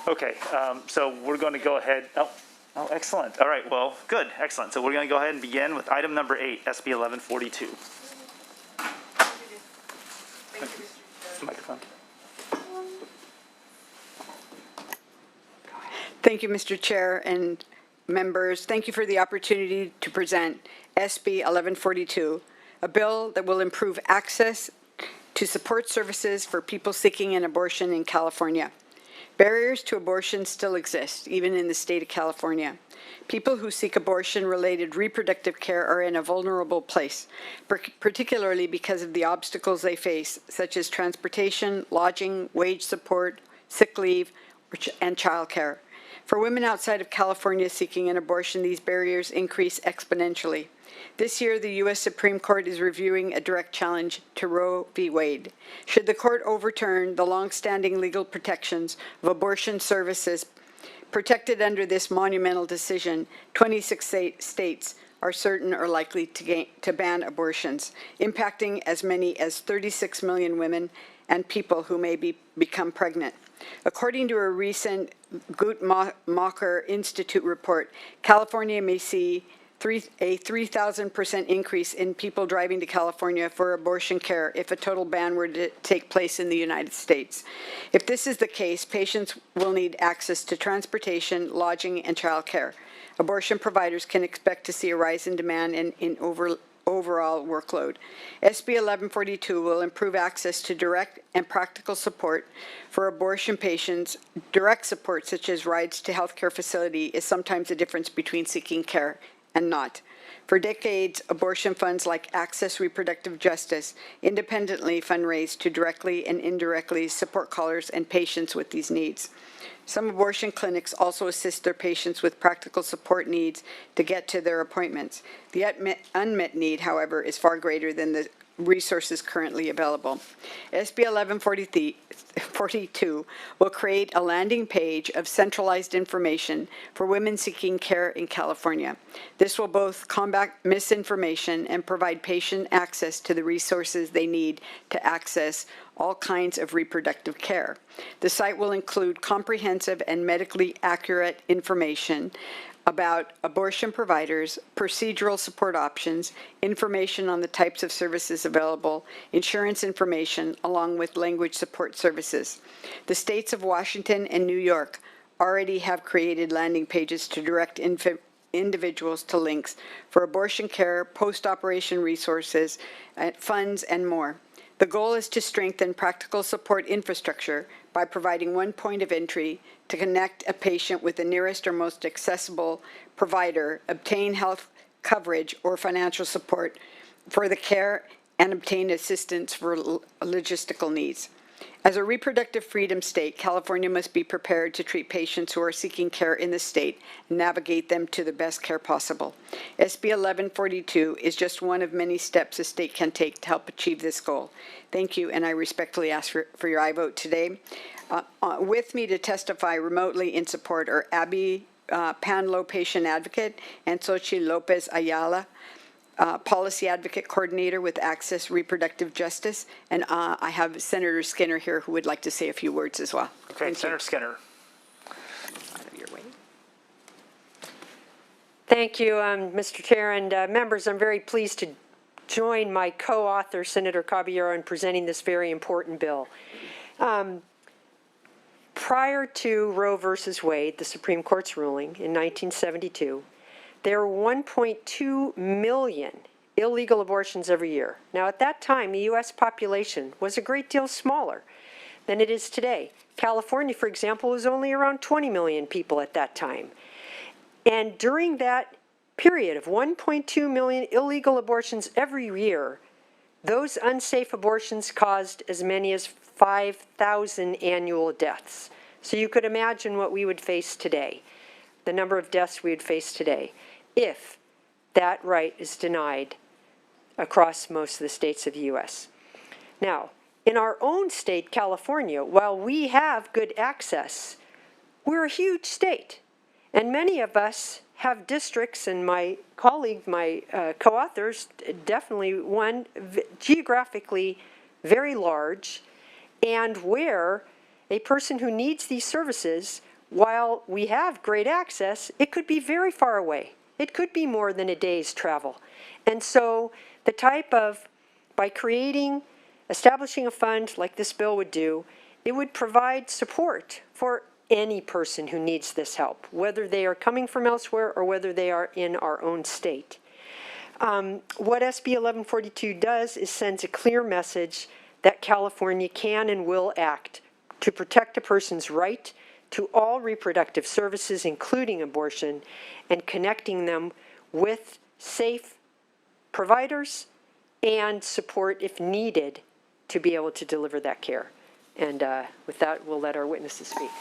Okay, so we're going to go ahead. Oh, excellent. All right, well, good, excellent. So we're going to go ahead and begin with item number 8, SB 1142. Microphone. Thank you, Mr. Chair and members. Thank you for the opportunity to present SB 1142, a bill that will improve access to support services for people seeking an abortion in California. Barriers to abortion still exist, even in the state of California. People who seek abortion-related reproductive care are in a vulnerable place, particularly because of the obstacles they face, such as transportation, lodging, wage support, sick leave, and childcare. For women outside of California seeking an abortion, these barriers increase exponentially. This year, the U.S. Supreme Court is reviewing a direct challenge to Roe v. Wade. Should the court overturn the long-standing legal protections of abortion services protected under this monumental decision, 26 states are certain or likely to ban abortions, impacting as many as 36 million women and people who may become pregnant. According to a recent Guttmacher Institute report, California may see a 3,000% increase in people driving to California for abortion care if a total ban were to take place in the United States. If this is the case, patients will need access to transportation, lodging, and child care. Abortion providers can expect to see a rise in demand and in overall workload. SB 1142 will improve access to direct and practical support for abortion patients. Direct support, such as rides to healthcare facility, is sometimes the difference between seeking care and not. For decades, abortion funds like Access Reproductive Justice independently fundraise to directly and indirectly support callers and patients with these needs. Some abortion clinics also assist their patients with practical support needs to get to their appointments. The unmet need, however, is far greater than the resources currently available. SB 1142 will create a landing page of centralized information for women seeking care in California. This will both combat misinformation and provide patient access to the resources they need to access all kinds of reproductive care. The site will include comprehensive and medically accurate information about abortion providers, procedural support options, information on the types of services available, insurance information, along with language support services. The states of Washington and New York already have created landing pages to direct individuals to links for abortion care, post-operation resources, funds, and more. The goal is to strengthen practical support infrastructure by providing one point of entry to connect a patient with the nearest or most accessible provider, obtain health coverage or financial support for the care, and obtain assistance for logistical needs. As a reproductive freedom state, California must be prepared to treat patients who are seeking care in the state and navigate them to the best care possible. SB 1142 is just one of many steps a state can take to help achieve this goal. Thank you, and I respectfully ask for your aye vote today. With me to testify remotely in support are Abby Panlo, patient advocate, and Xochitl Lopez Ayala, Policy Advocate Coordinator with Access Reproductive Justice, and I have Senator Skinner here who would like to say a few words as well. Okay, Senator Skinner. Out of your way. Thank you, Mr. Chair, and members. I'm very pleased to join my co-author, Senator Caballero, in presenting this very important bill. Prior to Roe versus Wade, the Supreme Court's ruling in 1972, there were 1.2 million illegal abortions every year. Now, at that time, the U.S. population was a great deal smaller than it is today. California, for example, was only around 20 million people at that time. And during that period of 1.2 million illegal abortions every year, those unsafe abortions caused as many as 5,000 annual deaths. So you could imagine what we would face today, the number of deaths we would face today, if that right is denied across most of the states of the U.S. Now, in our own state, California, while we have good access, we're a huge state. And many of us have districts, and my colleague, my co-authors, definitely one geographically very large, and where a person who needs these services while we have great access, it could be very far away. It could be more than a day's travel. And so the type of, by establishing a fund like this bill would do, it would provide support for any person who needs this help, whether they are coming from elsewhere or whether they are in our own state. What SB 1142 does is sends a clear message that California can and will act to protect a person's right to all reproductive services, including abortion, and connecting them with safe providers and support if needed to be able to deliver that care. And with that, we'll let our witnesses speak.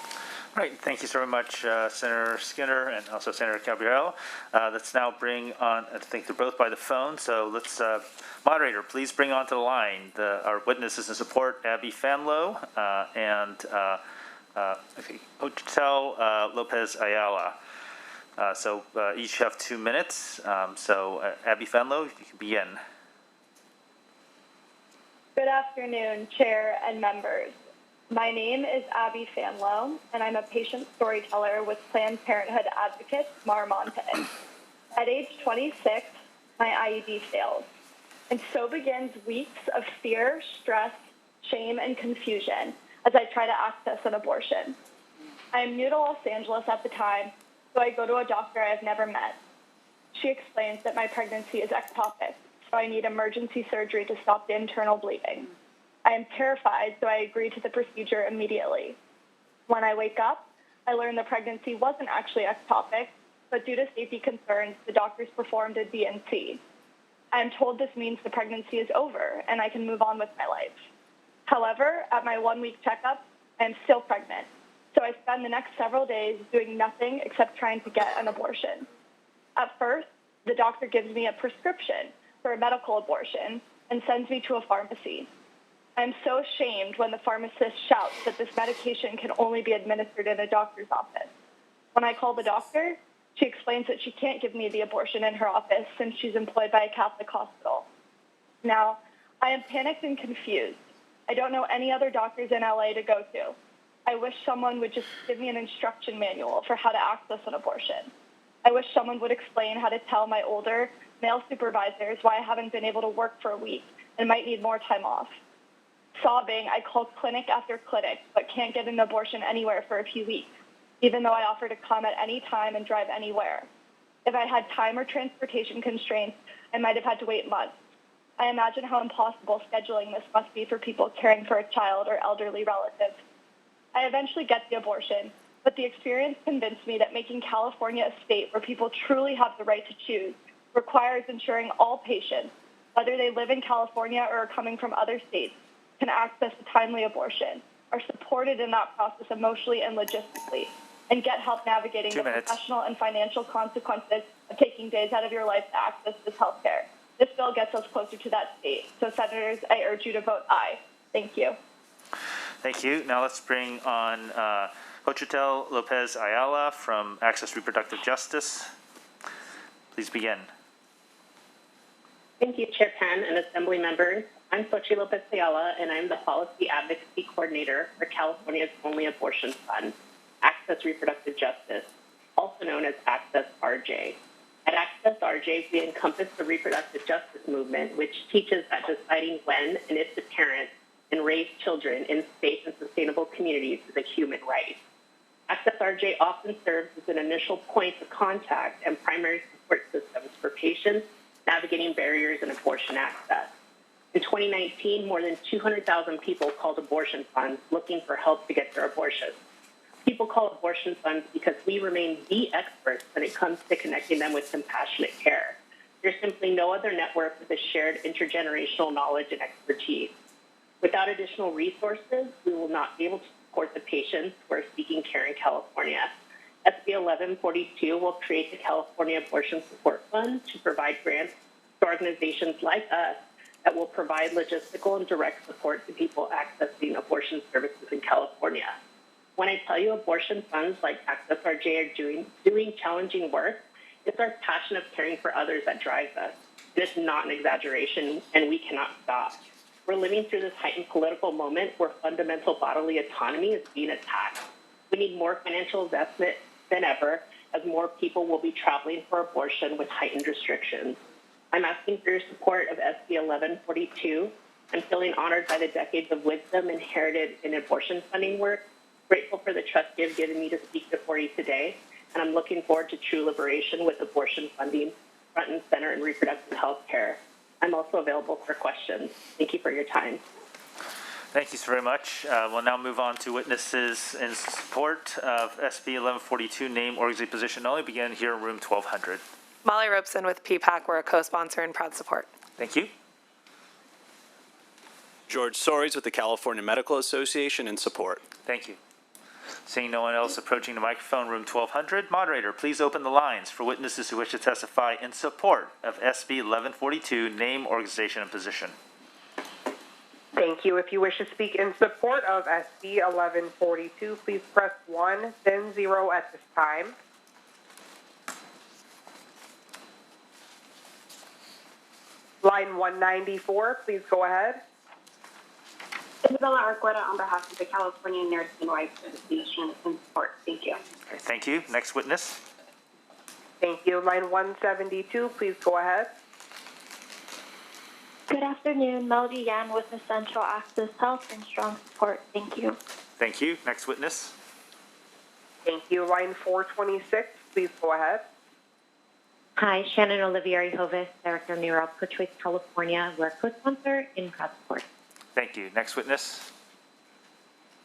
All right, thank you so very much, Senator Skinner and also Senator Caballero. Let's now bring on, I think they're both by the phone, so let's, moderator, please bring onto the line our witnesses in support, Abby Fanlo and Hotel Lopez Ayala. So each have 2 minutes. Abby Fanlo, you can begin. Good afternoon, Chair and members. My name is Abby Fanlo, and I'm a patient storyteller with Planned Parenthood advocate Marmonte. At age 26, my IUD failed, and so begins weeks of fear, stress, shame, and confusion as I try to access an abortion. I am new to Los Angeles at the time, so I go to a doctor I have never met. She explains that my pregnancy is ectopic, so I need emergency surgery to stop the internal bleeding. I am terrified, so I agree to the procedure immediately. When I wake up, I learn the pregnancy wasn't actually ectopic, but due to safety concerns, the doctors performed a D&C. I am told this means the pregnancy is over and I can move on with my life. However, at my 1-week checkup, I am still pregnant, so I spend the next several days doing nothing except trying to get an abortion. At first, the doctor gives me a prescription for a medical abortion and sends me to a pharmacy. I'm so ashamed when the pharmacist shouts that this medication can only be administered in a doctor's office. When I call the doctor, she explains that she can't give me the abortion in her office since she's employed by a Catholic hospital. Now, I am panicked and confused. I don't know any other doctors in LA to go to. I wish someone would just give me an instruction manual for how to access an abortion. I wish someone would explain how to tell my older male supervisors why I haven't been able to work for a week and might need more time off. Sobbing, I call clinic after clinic, but can't get an abortion anywhere for a few weeks, even though I offer to come at any time and drive anywhere. If I had time or transportation constraints, I might have had to wait months. I imagine how impossible scheduling this must be for people caring for a child or elderly relative. I eventually get the abortion, but the experience convinced me that making California a state where people truly have the right to choose requires ensuring all patients, whether they live in California or are coming from other states, can access a timely abortion, are supported in that process emotionally and logistically, and get help navigating the professional and financial consequences of taking days out of your life to access this health care. This bill gets us closer to that state. So, Senators, I urge you to vote aye. Thank you. Thank you. Now let's bring on Hotel Lopez Ayala from Access Reproductive Justice. Please begin. Thank you, Chair Penn and Assembly members. I'm Xochitl Lopez Ayala, and I'm the Policy Advocacy Coordinator for California's only abortion fund, Access Reproductive Justice, also known as Access RJ. At Access RJ, we encompass the reproductive justice movement, which teaches that deciding when and if to parent and raise children in safe and sustainable communities is a human right. Access RJ often serves as an initial point of contact and primary support systems for patients navigating barriers in abortion access. In 2019, more than 200,000 people called abortion funds looking for help to get their abortions. People call abortion funds because we remain the experts when it comes to connecting them with compassionate care. There's simply no other network with a shared intergenerational knowledge and expertise. Without additional resources, we will not be able to support the patients who are seeking care in California. SB 1142 will create the California Abortion Support Fund to provide grants to organizations like us that will provide logistical and direct support to people accessing abortion services in California. When I tell you abortion funds like Access RJ are doing challenging work, it's our passion of caring for others that drives us. And it's not an exaggeration, and we cannot stop. We're living through this heightened political moment where fundamental bodily autonomy is being attacked. We need more financial investment than ever, as more people will be traveling for abortion with heightened restrictions. I'm asking for your support of SB 1142. I'm feeling honored by the decades of wisdom inherited in abortion funding work, grateful for the trust you've given me to speak before you today, and I'm looking forward to true liberation with abortion funding front and center in reproductive health care. I'm also available for questions. Thank you for your time. Thank you so very much. We'll now move on to witnesses in support of SB 1142, name organization position only. Begin here in room 1200. Molly Robeson with PPAC. We're a co-sponsor and proud support. Thank you. George Soares with the California Medical Association in support. Thank you. Seeing no one else approaching the microphone, room 1200. Moderator, please open the lines for witnesses who wish to testify in support of SB 1142, name, organization, and position. Thank you. If you wish to speak in support of SB 1142, please press 1, then 0 at this time. Line 194, please go ahead. Isabella Arqueta on behalf of the California Nursing Rights Association in support. Thank you. Okay, thank you. Next witness. Thank you. Line 172, please go ahead. Good afternoon. Melody Yan with Essential Access Health and strong support. Thank you. Thank you. Next witness. Thank you. Line 426, please go ahead. Hi, Shannon Olivieri Hovis, Director of Neuro Pro-Choice California. We're a co-sponsor in proud support. Thank you. Next witness.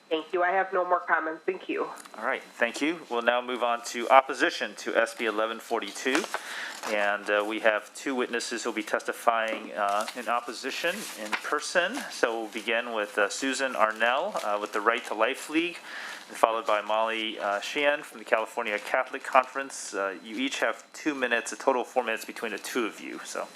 Thank you. I have no more comments. Thank you. All right, thank you. We'll now move on to opposition to SB 1142. And we have two witnesses who will be testifying in opposition in person. So we'll begin with Susan Arnell with the Right to Life League, followed by Molly Sheehan from the California Catholic Conference. You each have 2 minutes, a total of 4 minutes between the two of you. So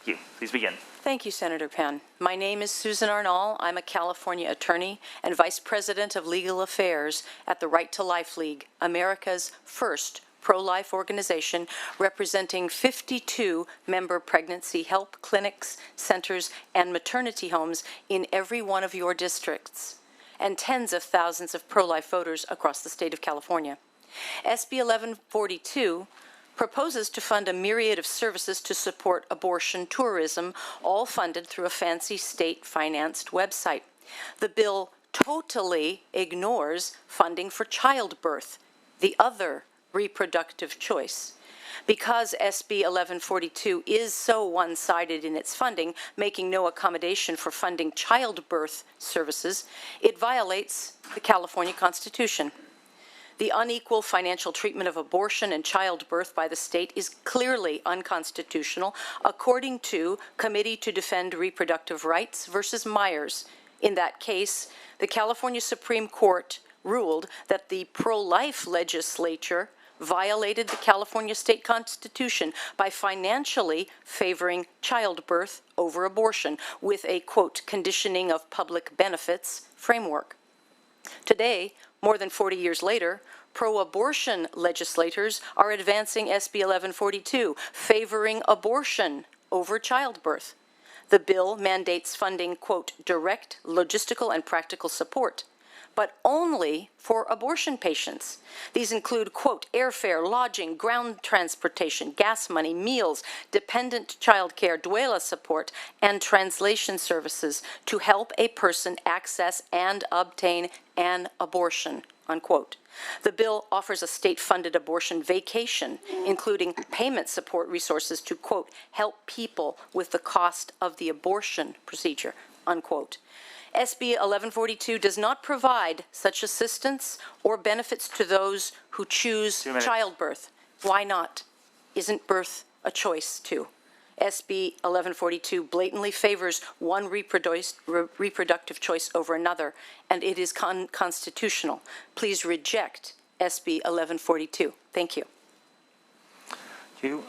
you, please begin. Thank you, Senator Penn. My name is Susan Arnall. I'm a California attorney and Vice President of Legal Affairs at the Right to Life League, America's first pro-life organization representing 52 member pregnancy help clinics, centers, and maternity homes in every one of your districts, and tens of thousands of pro-life voters across the state of California. SB 1142 proposes to fund a myriad of services to support abortion tourism, all funded through a fancy state-financed website. The bill totally ignores funding for childbirth, the other reproductive choice. Because SB 1142 is so one-sided in its funding, making no accommodation for funding childbirth services, it violates the California Constitution. The unequal financial treatment of abortion and childbirth by the state is clearly unconstitutional, according to Committee to Defend Reproductive Rights versus Myers. In that case, the California Supreme Court ruled that the pro-life legislature violated the California state constitution by financially favoring childbirth over abortion with a, quote, conditioning of public benefits framework. Today, more than 40 years later, pro-abortion legislators are advancing SB 1142, favoring abortion over childbirth. The bill mandates funding, quote, direct logistical and practical support, but only for abortion patients. These include, quote, airfare, lodging, ground transportation, gas money, meals, dependent child care, doula support, and translation services to help a person access and obtain an abortion, unquote. The bill offers a state-funded abortion vacation, including payment support resources to, quote, help people with the cost of the abortion procedure, unquote. SB 1142 does not provide such assistance or benefits to those who choose childbirth. Why not? Isn't birth a choice, too? SB 1142 blatantly favors one reproductive choice over another, and it is unconstitutional. Please reject SB 1142. Thank you. Thank you.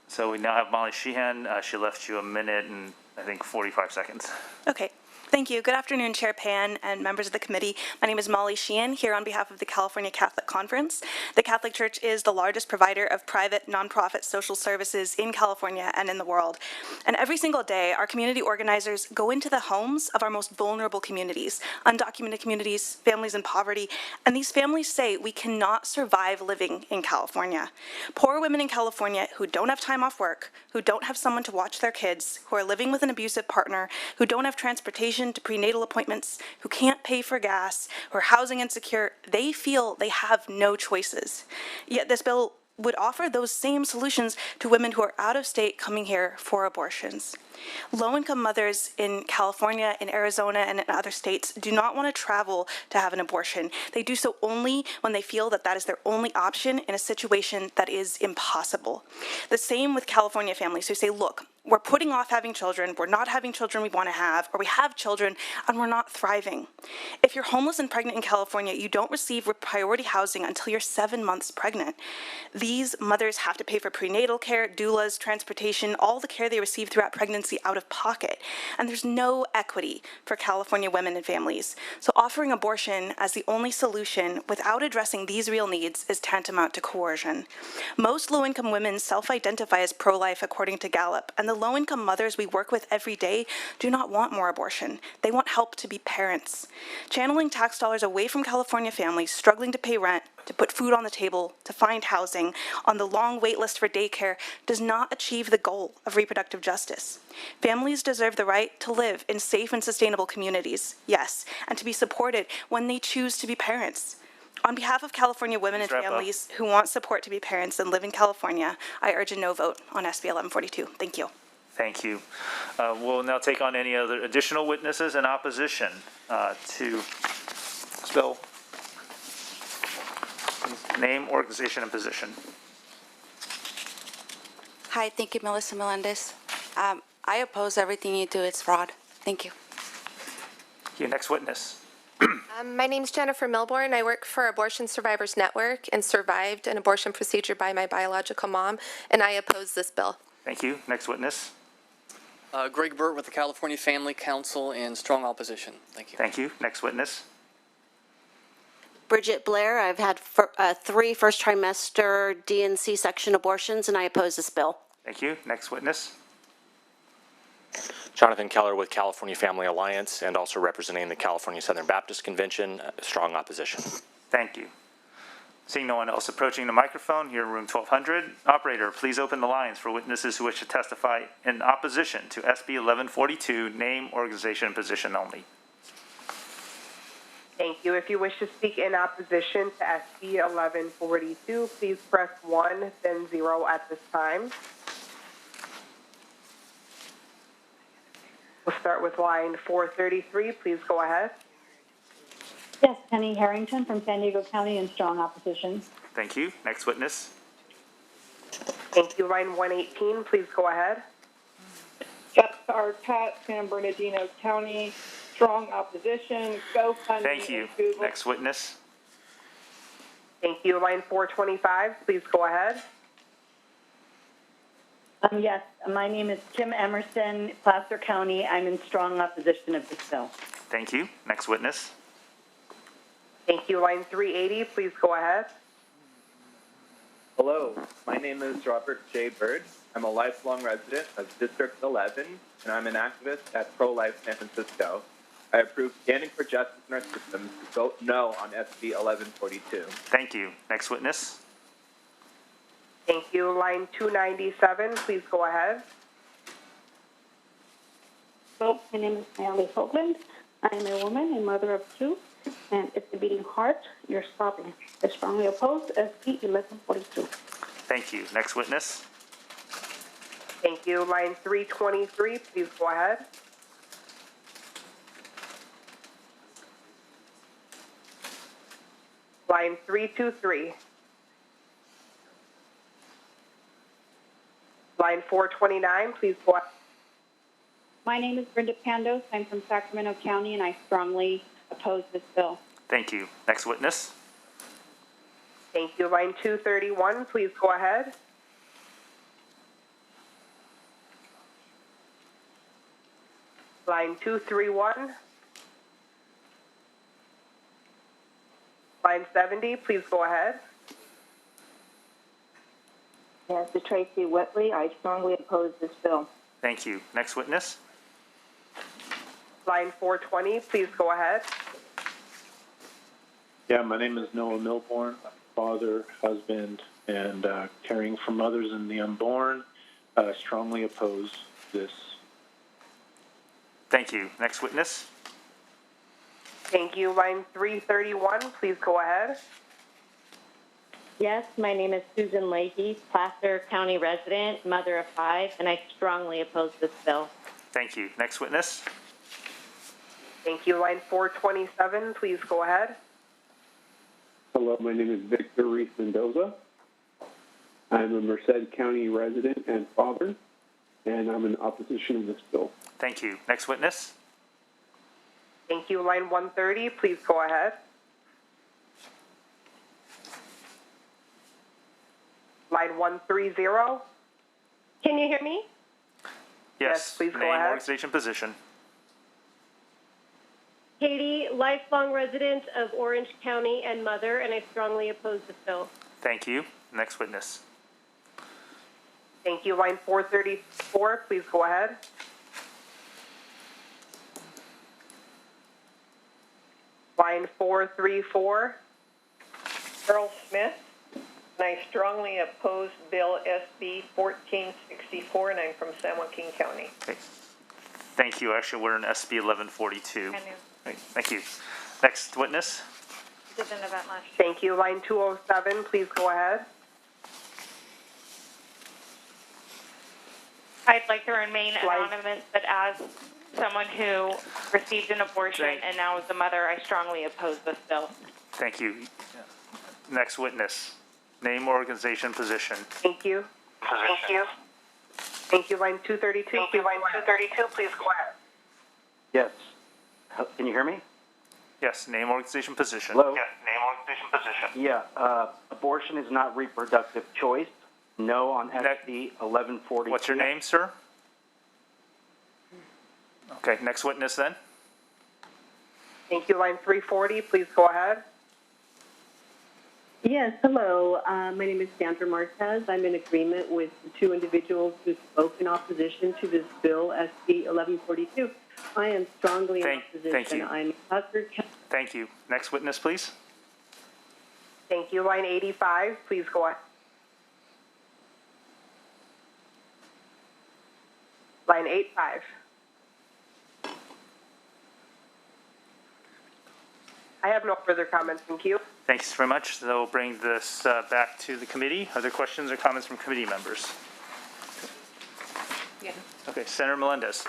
So we now have Molly Sheehan. She left you a minute and I think 45 seconds. Okay. Thank you. Good afternoon, Chair Pan and members of the committee. My name is Molly Sheehan, here on behalf of the California Catholic Conference. The Catholic Church is the largest provider of private, nonprofit social services in California and in the world. And every single day, our community organizers go into the homes of our most vulnerable communities, undocumented communities, families in poverty, and these families say we cannot survive living in California. Poor women in California who don't have time off work, who don't have someone to watch their kids, who are living with an abusive partner, who don't have transportation to prenatal appointments, who can't pay for gas, who are housing insecure, they feel they have no choices. Yet this bill would offer those same solutions to women who are out of state coming here for abortions. Low-income mothers in California, in Arizona, and in other states do not want to travel to have an abortion. They do so only when they feel that that is their only option in a situation that is impossible. The same with California families who say, look, we're putting off having children, we're not having children we want to have, or we have children and we're not thriving. If you're homeless and pregnant in California, you don't receive priority housing until you're 7 months pregnant. These mothers have to pay for prenatal care, doulas, transportation, all the care they receive throughout pregnancy out of pocket. And there's no equity for California women and families. So offering abortion as the only solution without addressing these real needs is tantamount to coercion. Most low-income women self-identify as pro-life according to Gallup, and the low-income mothers we work with every day do not want more abortion. They want help to be parents. Channeling tax dollars away from California families struggling to pay rent, to put food on the table, to find housing, on the long wait list for daycare does not achieve the goal of reproductive justice. Families deserve the right to live in safe and sustainable communities, yes, and to be supported when they choose to be parents. On behalf of California women and families who want support to be parents and live in California, I urge a no vote on SB 1142. Thank you. Thank you. We'll now take on any other additional witnesses in opposition to this bill. Name, organization, and position. Hi, thank you, Melissa Melendez. I oppose everything you do. It's fraud. Thank you. Your next witness. My name's Jennifer Milbourne. I work for Abortion Survivors Network and survived an abortion procedure by my biological mom, and I oppose this bill. Thank you. Next witness. Greg Burt with the California Family Council in strong opposition. Thank you. Thank you. Next witness. Bridget Blair. I've had 3 first trimester D&C section abortions, and I oppose this bill. Thank you. Next witness. Jonathan Keller with California Family Alliance and also representing the California Southern Baptist Convention, strong opposition. Thank you. Seeing no one else approaching the microphone, here in room 1200, operator, please open the lines for witnesses who wish to testify in opposition to SB 1142, name, organization, and position only. Thank you. If you wish to speak in opposition to SB 1142, please press 1, then 0 at this time. We'll start with line 433. Please go ahead. Yes, Penny Harrington from San Diego County in strong opposition. Thank you. Next witness. Thank you. Line 118, please go ahead. Jessica Artat, San Bernardino County, strong opposition. GoFundMe. Thank you. Next witness. Thank you. Line 425, please go ahead. Yes, my name is Kim Emerson, Placer County. I'm in strong opposition of this bill. Thank you. Next witness. Thank you. Line 380, please go ahead. Hello, my name is Robert J Byrd. I'm a lifelong resident of District 11, and I'm an activist at Pro-Life San Francisco. I approve standing for justice in our system to vote no on SB 1142. Thank you. Next witness. Thank you. Line 297, please go ahead. Hello, my name is Natalie Hovland. I am a woman, a mother of 2, and it's a beating heart. You're stopping. I strongly oppose SB 1142. Thank you. Next witness. Thank you. Line 323, please go ahead. Line 323. Line 429, please go ahead. My name is Brenda Pandos. I'm from Sacramento County, and I strongly oppose this bill. Thank you. Next witness. Thank you. Line 231, please go ahead. Line 231. Line 70, please go ahead. Yes, to Tracy Whitley, I strongly oppose this bill. Thank you. Next witness. Line 420, please go ahead. Yeah, my name is Noah Milborn. I'm father, husband, and caring for mothers and the unborn. Strongly oppose this. Thank you. Next witness. Thank you. Line 331, please go ahead. Yes, my name is Susan Leahy, Placer County resident, mother of 5, and I strongly oppose this bill. Thank you. Next witness. Thank you. Line 427, please go ahead. Hello, my name is Victor Reese Mendoza. I'm a Merced County resident and father, and I'm in opposition of this bill. Thank you. Next witness. Thank you. Line 130, please go ahead. Line 130. Can you hear me? Yes, please go name, ahead. organization, position. Katie, lifelong resident of Orange County and mother, and I strongly oppose this bill. Thank you. Next witness. Thank you. Line 434, please go ahead. Line 434. Earl Smith, and I strongly oppose Bill SB 1464, and I'm from San Joaquin County. Okay. Thank you. Actually, we're in SB 1142. Great. Thank you. Next witness. Did an event last year. Thank you. Line 207, please go ahead. I'd like to remain anonymous, but as someone who received an abortion and now is a mother, I strongly oppose this bill. Thank you. Next witness. Name, organization, position. Thank you. Thank you. Thank you. Line 232. Thank you. Line 232, please go ahead. Yes. Can you hear me? Yes. Name, organization, position. Hello? Yes. Name, organization, position. Yeah. Abortion is not reproductive choice. No on SB 1142. What's your name, sir? Okay. Next witness then. Thank you. Line 340, please go ahead. Yes, hello. My name is Sandra Marquez. I'm in agreement with the two individuals who spoke in opposition to this bill, SB 1142. I am strongly in opposition. Thank you. I'm Thank you. Next witness, please. Thank you. Line 85, please go ahead. Line 85. I have no further comments. Thank you. Thanks very much. So we'll bring this back to the committee. Are there questions or comments from committee members? Yeah. Okay, Senator Melendez.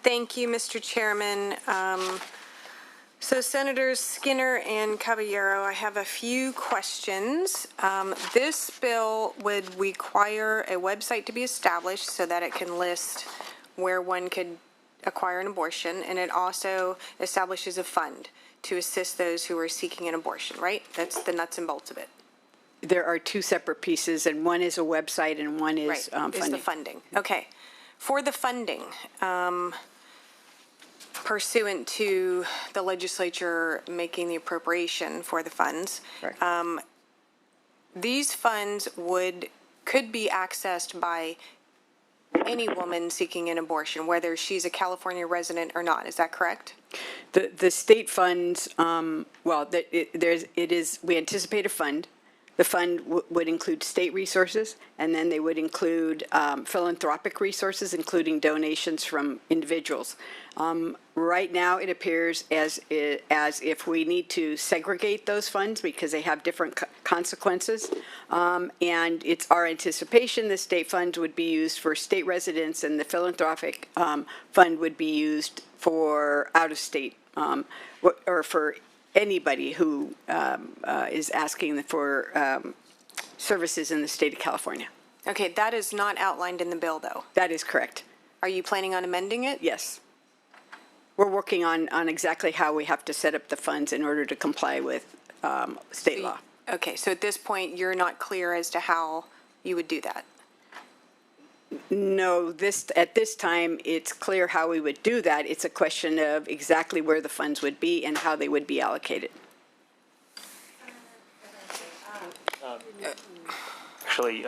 Thank you, Mr. Chairman. So Senators Skinner and Caballero, I have a few questions. This bill would require a website to be established so that it can list where one could acquire an abortion, and it also establishes a fund to assist those who are seeking an abortion, right? That's the nuts and bolts of it. There are two separate pieces, and one is a website and one is funding. Is the funding. Okay. For the funding, pursuant to the legislature making the appropriation for the funds, these funds could be accessed by any woman seeking an abortion, whether she's a California resident or not. Is that correct? The state funds, we anticipate a fund. The fund would include state resources, and then they would include philanthropic resources, including donations from individuals. Right now, it appears as if we need to segregate those funds because they have different consequences. And it's our anticipation the state funds would be used for state residents, and the philanthropic fund would be used for out-of-state or for anybody who is asking for services in the state of California. Okay, that is not outlined in the bill, though. That is correct. Are you planning on amending it? Yes. We're working on exactly how we have to set up the funds in order to comply with state law. Okay, so at this point, you're not clear as to how you would do that? No, at this time, it's clear how we would do that. It's a question of exactly where the funds would be and how they would be allocated. Actually,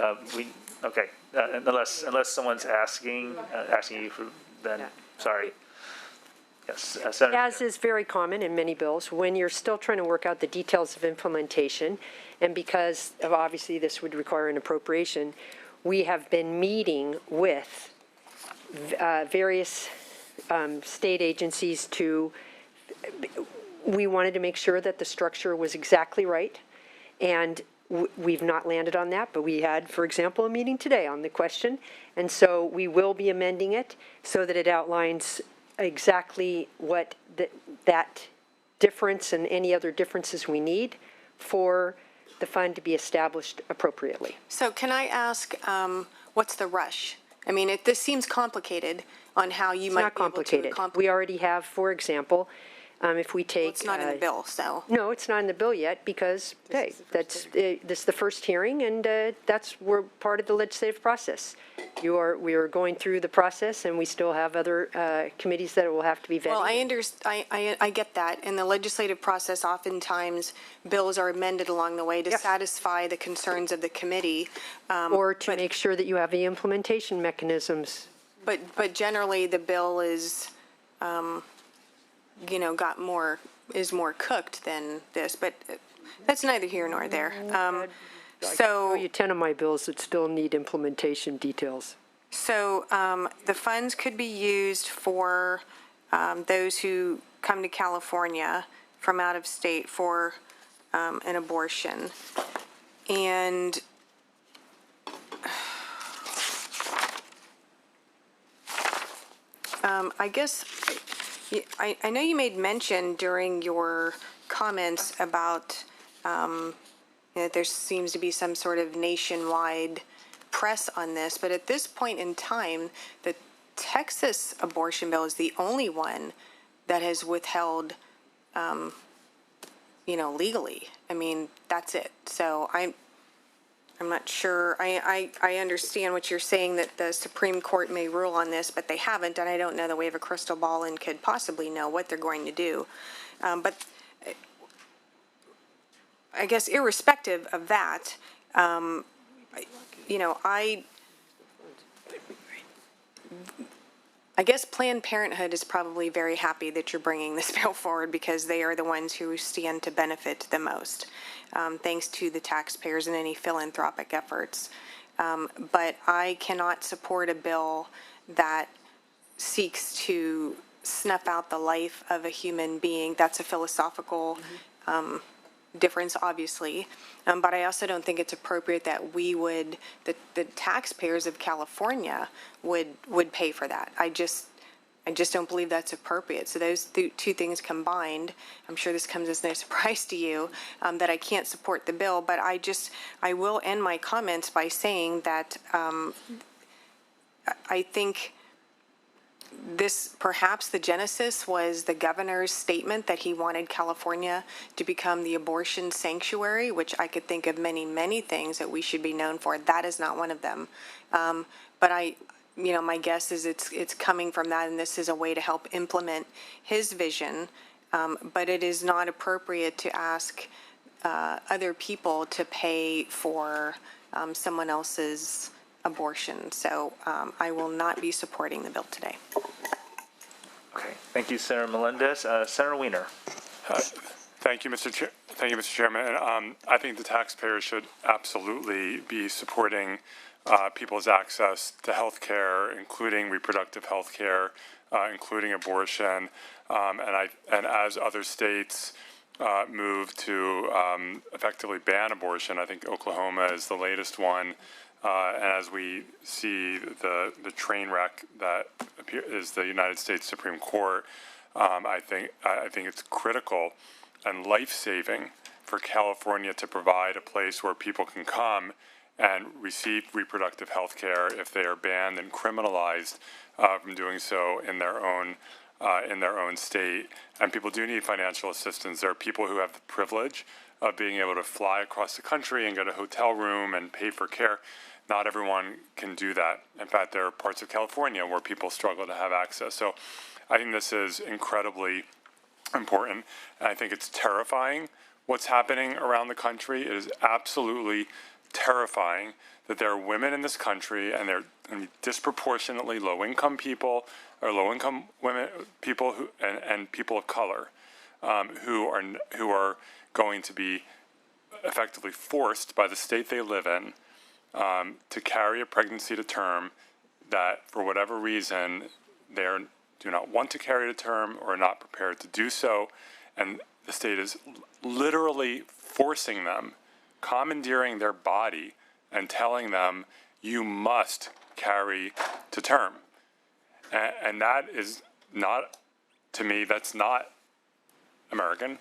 unless someone's asking you for, then, sorry. Yes, Senator. As is very common in many bills, when you're still trying to work out the details of implementation, and because of obviously this would require an appropriation, we have been meeting with various state agencies we wanted to make sure that the structure was exactly right, and we've not landed on that, but we had, for example, a meeting today on the question, and so we will be amending it so that it outlines exactly what that difference and any other differences we need for the fund to be established appropriately. So can I ask, what's the rush? I mean, this seems complicated on how you might be able to It's not complicated. We already have, for example, if we take... Well, it's not in the bill, so... No, it's not in the bill yet because, hey, this is the first hearing, and we're part of the legislative process. We are going through the process, and we still have other committees that will have to be vetted. Well, I get that. In the legislative process, oftentimes, bills are amended along the way to satisfy the concerns of the committee. Or to make sure that you have the implementation mechanisms. But generally, the bill is... is more cooked than this, but that's neither here nor there. I show you 10 of my bills that still need implementation details. So the funds could be used for those who come to California from out of state for an abortion. And I guess I know you made mention during your comments about that there seems to be some sort of nationwide press on this, but at this point in time, the Texas abortion bill is the only one that has withheld, legally. I mean, that's it. So I'm not sure. I understand what you're saying, that the Supreme Court may rule on this, but they haven't, and I don't know that we have a crystal ball and could possibly know what they're going to do. But I guess irrespective of that, I guess Planned Parenthood is probably very happy that you're bringing this bill forward because they are the ones who stand to benefit the most, thanks to the taxpayers and any philanthropic efforts. But I cannot support a bill that seeks to snuff out the life of a human being. That's a philosophical difference, obviously. But I also don't think it's appropriate that the taxpayers of California would pay for that. I just don't believe that's appropriate. So those two things combined, I'm sure this comes as no surprise to you, that I can't support the bill, but I will end my comments by saying that I think perhaps the genesis was the governor's statement that he wanted California to become the abortion sanctuary, which I could think of many, many things that we should be known for. That is not one of them. But my guess is it's coming from that, and this is a way to help implement his vision. But it is not appropriate to ask other people to pay for someone else's abortion. So I will not be supporting the bill today. Okay, thank you, Senator Melendez. Senator Wiener. Thank you, Mr. Chairman. I think the taxpayers should absolutely be supporting people's access to health care, including reproductive health care, including abortion, and as other states move to effectively ban abortion, I think Oklahoma is the latest one. And as we see the train wreck that is the United States Supreme Court, I think it's critical and life-saving for California to provide a place where people can come and receive reproductive health care if they are banned and criminalized from doing so in their own state. And people do need financial assistance. There are people who have the privilege of being able to fly across the country and get a hotel room and pay for care. not everyone can do that. In fact, there are parts of California where people struggle to have access. So I think this is incredibly important. And I think it's terrifying what's happening around the country. It is absolutely terrifying that there are women in this country, and they're disproportionately low-income people, or low-income women, people who, and people of color, who are going to be effectively forced by the state they live in to carry a pregnancy to term that, for whatever reason, they do not want to carry to term or are not prepared to do so, and the state is literally forcing them, commandeering their body, and telling them, you must carry to term. And that is not, to me, that's not American.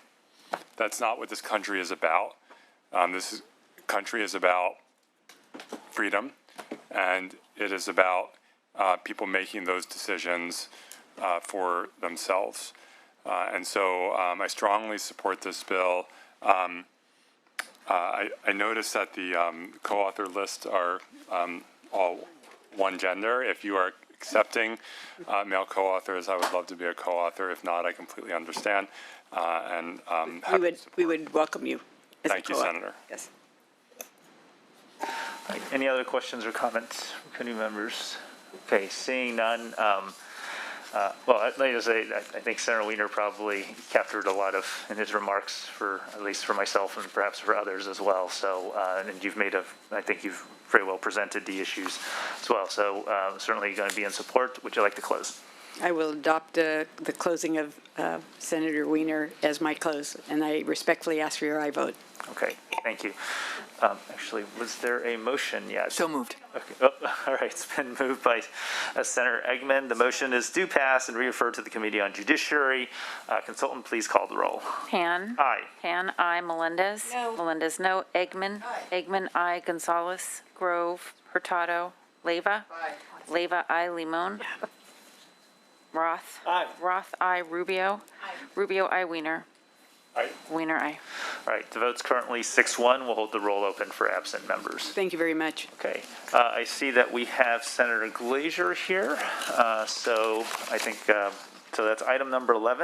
That's not what this country is about. This country is about freedom, and it is about people making those decisions for themselves. And so I strongly support this bill. I noticed that the co-author lists are all one gender. If you are accepting male co-authors, I would love to be a co-author. If not, I completely understand. We would welcome you as Thank a you, co-author. Senator. Yes. Right, any other questions or comments from committee members? Okay, seeing none. Well, let me just say, I think Senator Wiener probably captured a lot of in his remarks, for at least for myself and perhaps for others as well. So, and you've made I think you've very well presented the issues as well. So, certainly going to be in support. Would you like to close? I will adopt the closing of Senator Wiener as my close, and I respectfully ask for your aye vote. Okay, thank you. Actually, was there a motion yet? So moved. Okay. Oh, all right, it's been moved by Senator Eggman. The motion is do pass and refer to the Committee on Judiciary. Consultant, please call the roll. Pan. Aye. Pan, aye. Melendez. No. Melendez, no. Eggman. Aye. Eggman, aye. Gonzalez. Grove. Hurtado. Leyva. Aye. Leyva, aye. Limon. Roth. Aye. Roth, aye. Rubio. Aye. Rubio, aye. Wiener. Aye. Wiener, aye. All right, the vote's currently 6-1. We'll hold the roll open for absent members. Thank you very much. Okay. I see that we have Senator Glazer here. So I think, so that's item number 11.